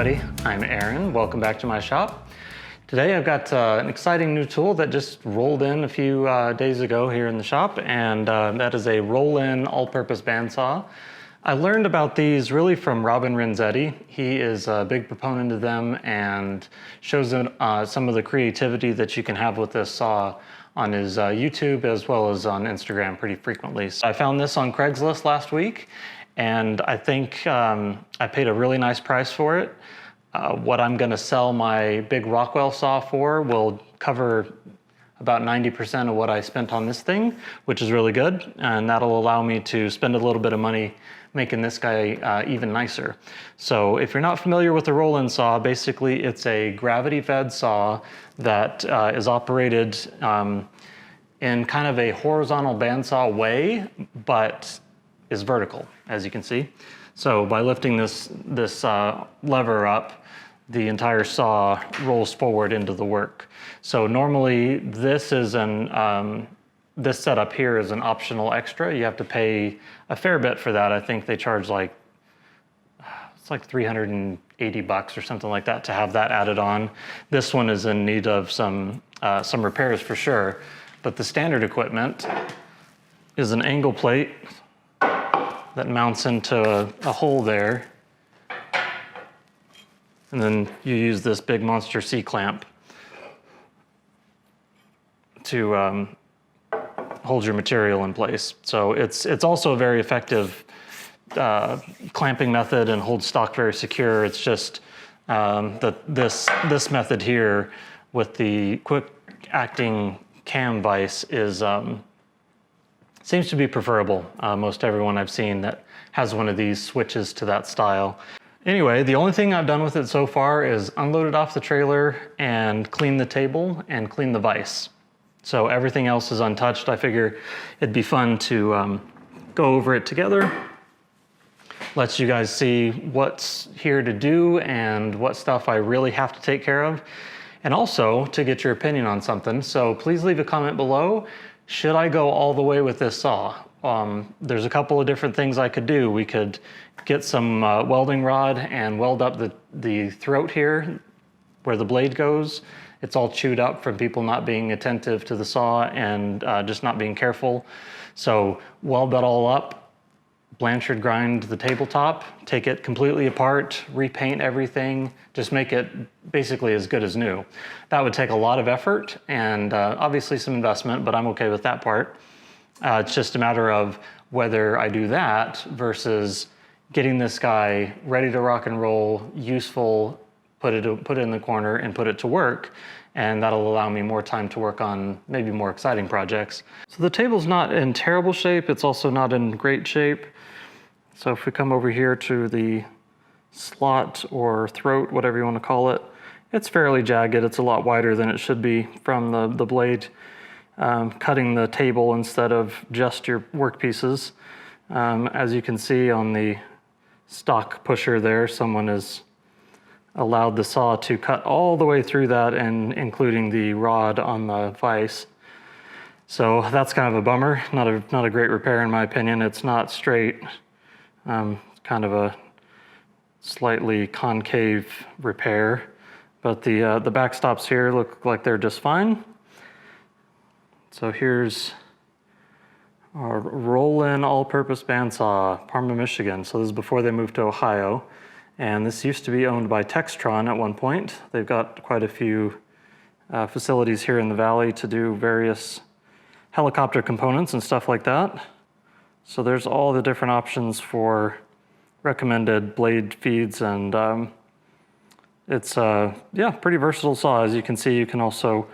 everybody, I'm Aaron. Welcome back to my shop. Today I've got an exciting new tool that just rolled in a few days ago here in the shop, and that is a roll-in all-purpose bandsaw. I learned about these really from Robin Renzetti. He is a big proponent of them and shows some of the creativity that you can have with this saw on his YouTube as well as on Instagram pretty frequently. So I found this on Craigslist last week, and I think I paid a really nice price for it. What I'm gonna sell my big Rockwell saw for will cover about 90% of what I spent on this thing, which is really good. And that'll allow me to spend a little bit of money making this guy even nicer. So if you're not familiar with the roll-in saw, basically it's a gravity-fed saw that is operated in kind of a horizontal bandsaw way, but is vertical, as you can see. So by lifting this lever up, the entire saw rolls forward into the work. So normally this is this setup here is an optional extra. You have to pay a fair bit for that. I think they charge it's like 380 bucks or something like that to have that added on. This one is in need of some repairs for sure, but the standard equipment is an angle plate that mounts into a hole there. And then you use this big monster C-clamp to hold your material in place. So it's also a very effective clamping method and holds stock very secure. It's just this method here with the quick acting cam vise is seems to be preferable. Most everyone I've seen that has one of these switches to that style. Anyway, the only thing I've done with it so far is unload it off the trailer and clean the table and clean the vise. So everything else is untouched. I figure it'd be fun to go over it together. Let you guys see what's here to do and what stuff I really have to take care of. And also to get your opinion on something. So please leave a comment below. Should I go all the way with this saw? There's a couple of different things I could do. We could get some welding rod and weld up the throat here where the blade goes. It's all chewed up from people not being attentive to the saw and just not being careful. So weld that all up, Blanchard grind the tabletop, take it completely apart, repaint everything, just make it basically as good as new. That would take a lot of effort and obviously some investment, but I'm okay with that part. It's just a matter of whether I do that versus getting this guy ready to rock and roll, useful, put it in the corner and put it to work. And that'll allow me more time to work on maybe more exciting projects. So the table's not in terrible shape. It's also not in great shape. So if we come over here to the slot or throat, whatever you want to call it, it's fairly jagged. It's a lot wider than it should be from the blade cutting the table instead of just your workpieces. As you can see on the stock pusher there, someone has allowed the saw to cut all the way through that and including the rod on the vise. So that's kind of a bummer. Not a great repair in my opinion. It's not straight. Kind of a slightly concave repair, but the backstops here look like they're just fine. So here's our roll-in all-purpose bandsaw, Parma, Michigan. So this is before they moved to Ohio. And this used to be owned by Textron at one point. They've got quite a few facilities here in the valley to do various helicopter components and stuff like that. So there's all the different options for recommended blade feeds, and it's yeah, pretty versatile saw. As you can see, you can also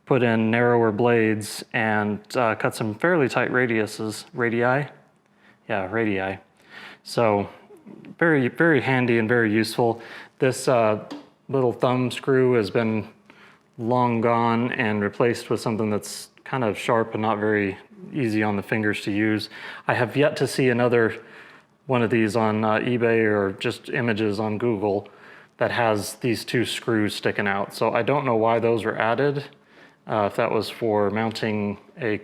put in narrower blades and cut some fairly tight radiuses. Radii? Yeah, radii. So very, very handy and very useful. This little thumb screw has been long gone and replaced with something that's kind of sharp and not very easy on the fingers to use. I have yet to see another one of these on eBay or just images on Google that has these two screws sticking out. So I don't know why those were added. If that was for mounting a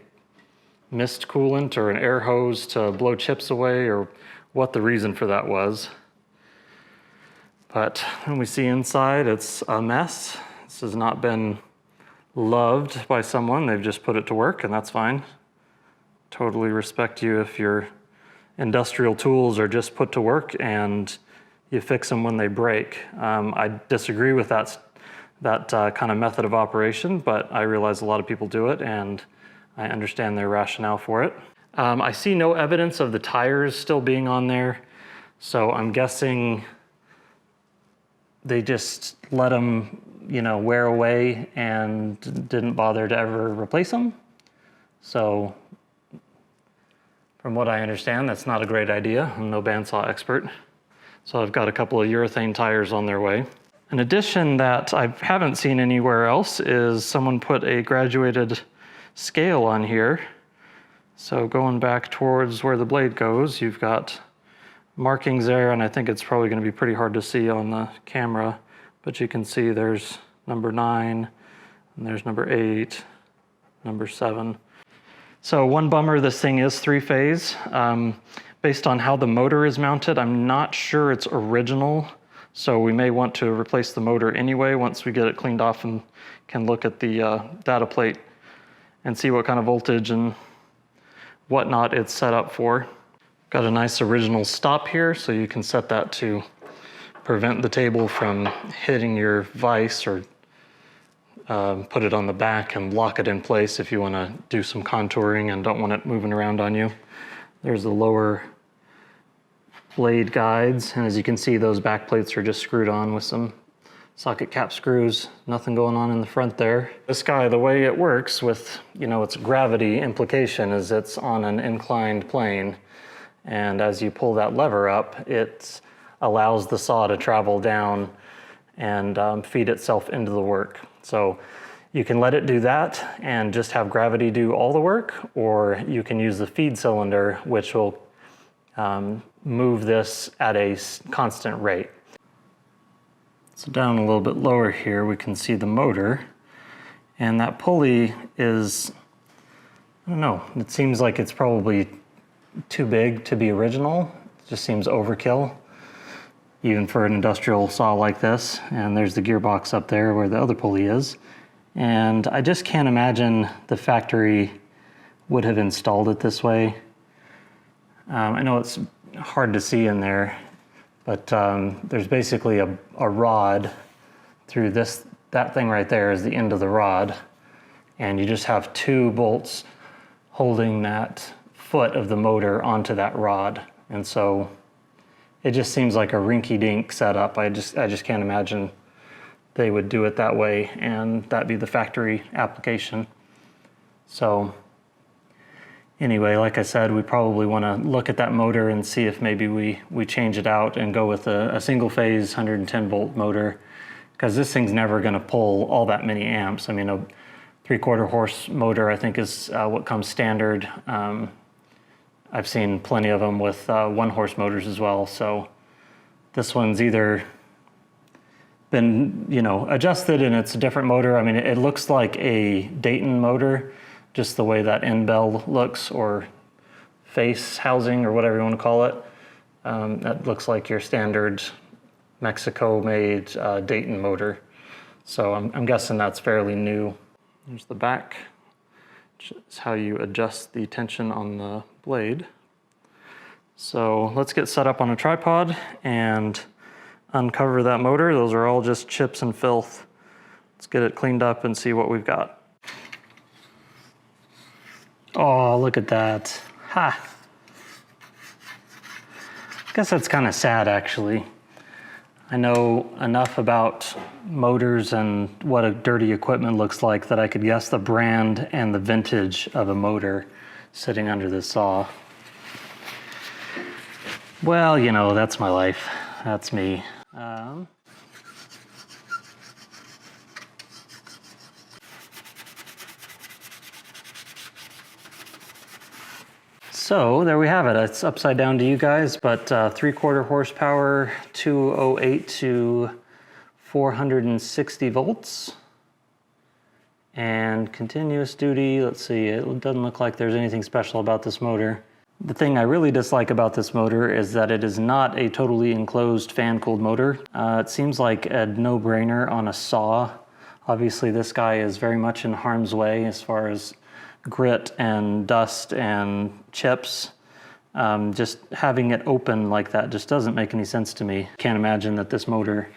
mist coolant or an air hose to blow chips away, or what the reason for that was. But when we see inside, it's a mess. This has not been loved by someone. They've just put it to work, and that's fine. Totally respect you if your industrial tools are just put to work and you fix them when they break. I disagree with that kind of method of operation, but I realize a lot of people do it, and I understand their rationale for it. I see no evidence of the tires still being on there, so I'm guessing they just let them, wear away and didn't bother to ever replace them. So from what I understand, that's not a great idea. I'm no bandsaw expert. So I've got a couple of urethane tires on their way. An addition that I haven't seen anywhere else is someone put a graduated scale on here. So going back towards where the blade goes, you've got markings there, and I think it's probably going to be pretty hard to see on the camera, but you can see there's number 9, and there's number 8, number 7. So one bummer, this thing is 3-phase. Based on how the motor is mounted, I'm not sure it's original, so we may want to replace the motor anyway once we get it cleaned off and can look at the data plate and see what kind of voltage and whatnot it's set up for. Got a nice original stop here, so you can set that to prevent the table from hitting your vise, or put it on the back and lock it in place if you want to do some contouring and don't want it moving around on you. There's the lower blade guides, and as you can see, those back plates are just screwed on with some socket cap screws. Nothing going on in the front there. This guy, the way it works with, its gravity implication is it's on an inclined plane, and as you pull that lever up, it allows the saw to travel down and feed itself into the work. So you can let it do that and just have gravity do all the work, or you can use the feed cylinder, which will move this at a constant rate. So down a little bit lower here, we can see the motor, and that pulley is, I don't know, it seems like it's probably too big to be original. It just seems overkill, even for an industrial saw like this. And there's the gearbox up there where the other pulley is. And I just can't imagine the factory would have installed it this way. I know it's hard to see in there, but there's basically a rod through that thing right there is the end of the rod. And you just have 2 bolts holding that foot of the motor onto that rod. And so it just seems like a rinky-dink setup. I just can't imagine they would do it that way and that be the factory application. So anyway, like I said, we probably want to look at that motor and see if maybe we change it out and go with a single-phase 110-volt motor, because this thing's never going to pull all that many amps. I mean, a 3/4 horse motor, I think, is what comes standard. I've seen plenty of them with 1-horse motors as well. So this one's either been, adjusted and it's a different motor. I mean, it looks like a Dayton motor, just the way that end bell looks, or face housing, or whatever you want to call it. That looks like your standard Mexico-made Dayton motor. So I'm guessing that's fairly new. There's the back, which is how you adjust the tension on the blade. So let's get set up on a tripod and uncover that motor. Those are all just chips and filth. Let's get it cleaned up and see what we've got. Oh, look at that. Ha! I guess that's kind of sad, actually. I know enough about motors and what a dirty equipment looks like that I could guess the brand and the vintage of a motor sitting under this saw. Well, that's my life. That's me. So there we have it. It's upside down to you guys, but 3/4 horsepower, 208 to 460 volts. And continuous duty, let's see, it doesn't look like there's anything special about this motor. The thing I really dislike about this motor is that it is not a totally enclosed fan-cooled motor. It seems like a no-brainer on a saw. Obviously this guy is very much in harm's way as far as grit and dust and chips. Just having it open like that just doesn't make any sense to me. Can't imagine that this motor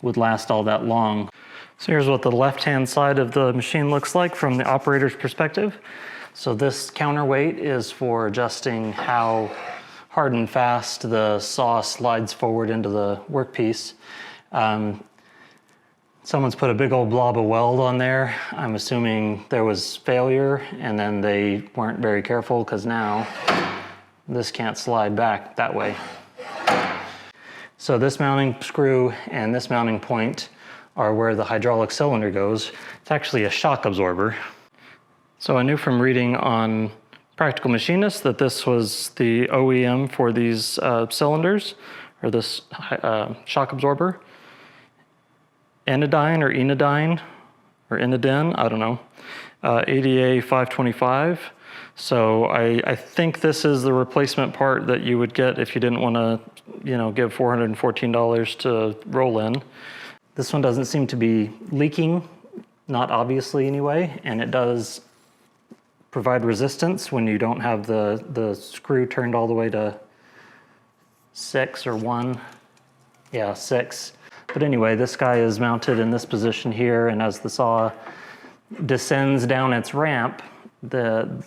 would last all that long. So here's what the left-hand side of the machine looks like from the operator's perspective. So this counterweight is for adjusting how hard and fast the saw slides forward into the workpiece. Someone's put a big old blob of weld on there. I'm assuming there was failure and then they weren't very careful, because now this can't slide back that way. So this mounting screw and this mounting point are where the hydraulic cylinder goes. It's actually a shock absorber. So I knew from reading on Practical Machinist that this was the OEM for these cylinders, or this shock absorber. Enidine or Enidine, or Enidine, I don't know. ADA525. So I think this is the replacement part that you would get if you didn't want to, give $414 to roll in. This one doesn't seem to be leaking, not obviously anyway, and it does provide resistance when you don't have the screw turned all the way to 6 or 1. Yeah, 6. But anyway, this guy is mounted in this position here, and as the saw descends down its ramp, the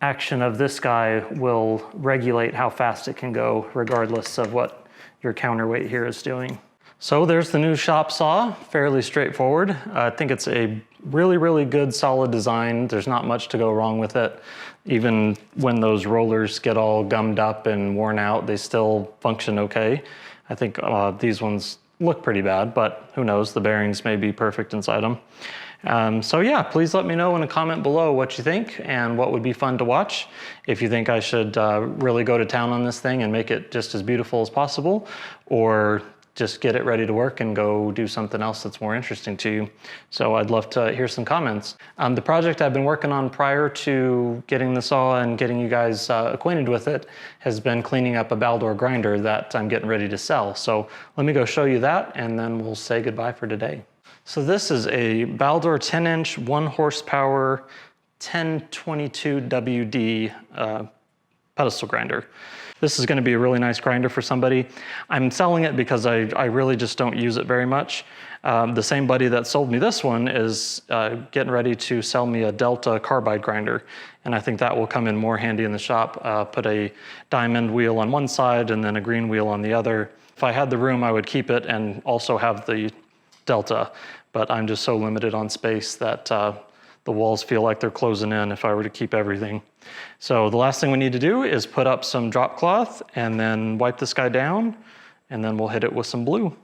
action of this guy will regulate how fast it can go, regardless of what your counterweight here is doing. So there's the new shop saw, fairly straightforward. I think it's a really, really good, solid design. There's not much to go wrong with it. Even when those rollers get all gummed up and worn out, they still function okay. I think these ones look pretty bad, but who knows, the bearings may be perfect inside them. So yeah, please let me know in a comment below what you think and what would be fun to watch. If you think I should really go to town on this thing and make it just as beautiful as possible, or just get it ready to work and go do something else that's more interesting to you. So I'd love to hear some comments. The project I've been working on prior to getting the saw and getting you guys acquainted with it has been cleaning up a Baldor grinder that I'm getting ready to sell. So let me go show you that, and then we'll say goodbye for today. So this is a Baldor 10-inch, 1 horsepower, 1022 WD pedestal grinder. This is going to be a really nice grinder for somebody. I'm selling it because I really just don't use it very much. The same buddy that sold me this one is getting ready to sell me a Delta carbide grinder, and I think that will come in more handy in the shop. Put a diamond wheel on one side and then a green wheel on the other. If I had the room, I would keep it and also have the Delta, but I'm just so limited on space that the walls feel like they're closing in if I were to keep everything. So the last thing we need to do is put up some drop cloth and then wipe this guy down, and then we'll hit it with some blue.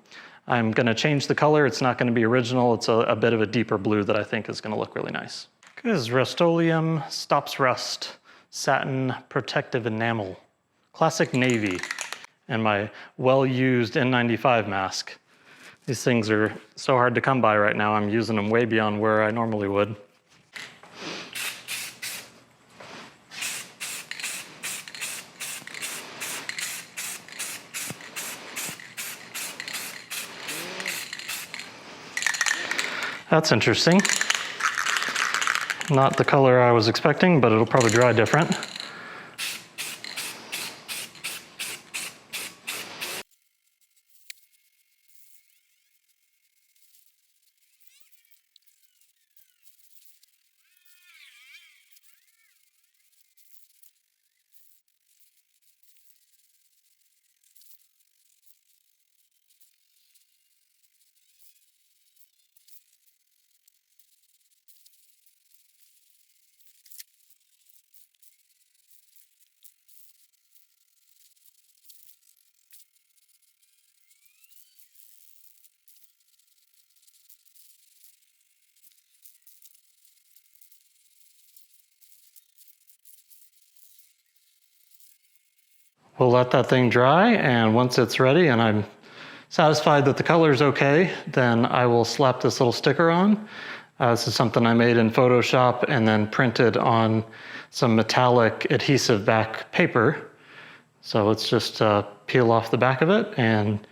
I'm gonna change the color. It's not gonna be original. It's a bit of a deeper blue that I think is gonna look really nice. This is Rust-Oleum Stops Rust Satin Protective Enamel. Classic navy. And my well-used N95 mask. These things are so hard to come by right now. I'm using them way beyond where I normally would. That's interesting. Not the color I was expecting, but it'll probably dry different. We'll let that thing dry, and once it's ready and I'm satisfied that the color is okay, then I will slap this little sticker on. This is something I made in Photoshop and then printed on some metallic adhesive back paper. So let's just peel off the back of it and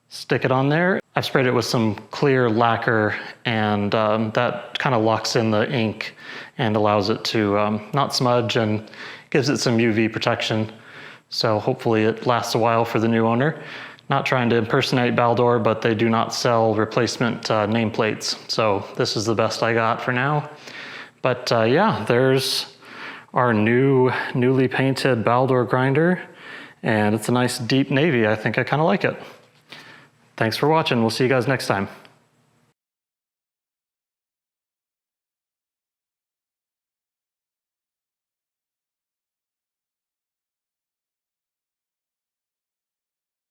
stick it on there. I've sprayed it with some clear lacquer, and that kind of locks in the ink and allows it to not smudge and gives it some UV protection. So hopefully it lasts a while for the new owner. Not trying to impersonate Baldor, but they do not sell replacement nameplates. So this is the best I got for now. But yeah, there's our newly painted Baldor grinder. And it's a nice deep navy. I think I kind of like it. Thanks for watching. We'll see you guys next time.